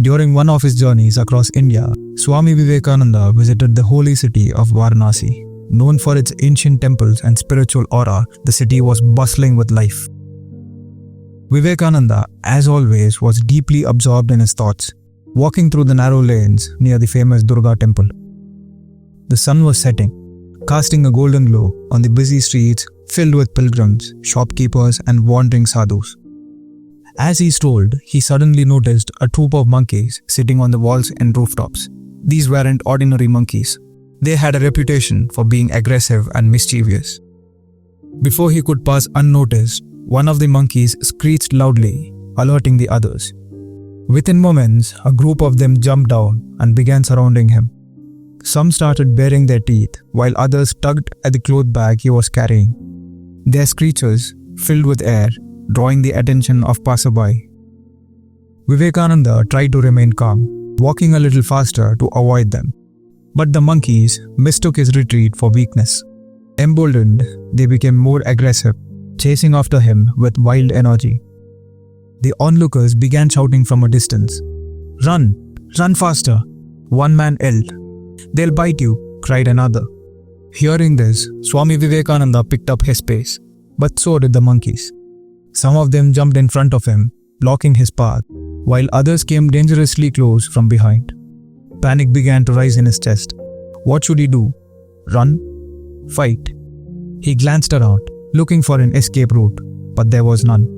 During one of his journeys across India, Swami Vivekananda visited the holy city of Varanasi. Known for its ancient temples and spiritual aura, the city was bustling with life. Vivekananda, as always, was deeply absorbed in his thoughts, walking through the narrow lanes near the famous Durga temple. The sun was setting, casting a golden glow on the busy streets filled with pilgrims, shopkeepers, and wandering sadhus. As he strolled, he suddenly noticed a troop of monkeys sitting on the walls and rooftops. These weren't ordinary monkeys. They had a reputation for being aggressive and mischievous. Before he could pass unnoticed, one of the monkeys screeched loudly, alerting the others. Within moments, a group of them jumped down and began surrounding him. Some started baring their teeth, while others tugged at the cloth bag he was carrying. Their screeches filled with air, drawing the attention of passerby. Vivekananda tried to remain calm, walking a little faster to avoid them. But the monkeys mistook his retreat for weakness. Emboldened, they became more aggressive, chasing after him with wild energy. The onlookers began shouting from a distance. "Run! Run faster!" one man yelled. "They'll bite you," cried another. Hearing this, Swami Vivekananda picked up his pace, but so did the monkeys. Some of them jumped in front of him, blocking his path, while others came dangerously close from behind. Panic began to rise in his chest. What should he do? Run? Fight? He glanced around, looking for an escape route, but there was none.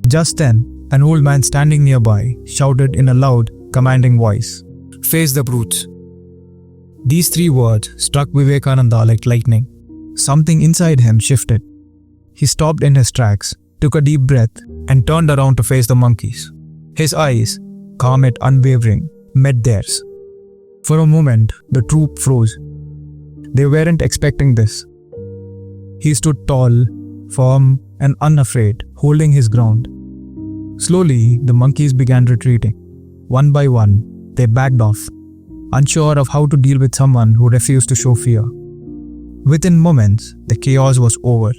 Just then, an old man standing nearby shouted in a loud, commanding voice, "Face the brutes." These three words struck Vivekananda like lightning. Something inside him shifted. He stopped in his tracks, took a deep breath, and turned around to face the monkeys. His eyes, calm yet unwavering, met theirs. For a moment, the troop froze. They weren't expecting this. He stood tall, firm, and unafraid, holding his ground. Slowly, the monkeys began retreating. One by one, they backed off, unsure of how to deal with someone who refused to show fear. Within moments, the chaos was over.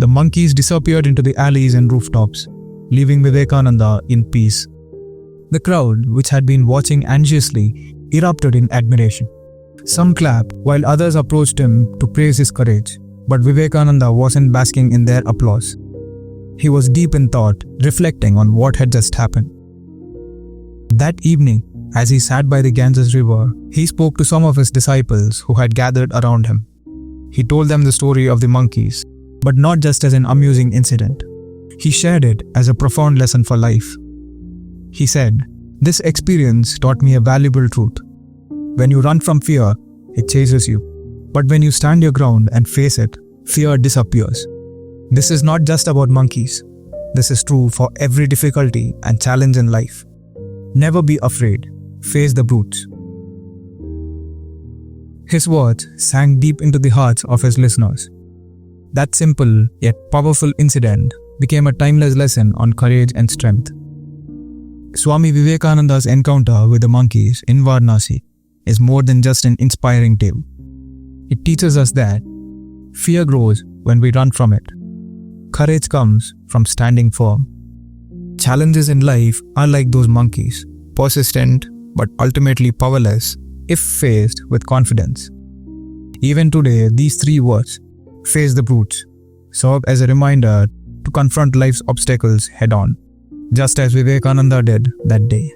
The monkeys disappeared into the alleys and rooftops, leaving Vivekananda in peace. The crowd, which had been watching anxiously, erupted in admiration. Some clapped, while others approached him to praise his courage, but Vivekananda wasn't basking in their applause. He was deep in thought, reflecting on what had just happened. That evening, as he sat by the Ganges River, he spoke to some of his disciples who had gathered around him. He told them the story of the monkeys, but not just as an amusing incident. He shared it as a profound lesson for life. He said, "This experience taught me a valuable truth. When you run from fear, it chases you. But when you stand your ground and face it, fear disappears." This is not just about monkeys. This is true for every difficulty and challenge in life. Never be afraid. Face the brutes. His words sank deep into the hearts of his listeners. That simple yet powerful incident became a timeless lesson on courage and strength. Swami Vivekananda's encounter with the monkeys in Varanasi is more than just an inspiring tale. It teaches us that fear grows when we run from it. Courage comes from standing firm. Challenges in life are like those monkeys, persistent but ultimately powerless if faced with confidence. Even today, these three words, face the brutes, serve as a reminder to confront life's obstacles head-on, just as Vivekananda did that day.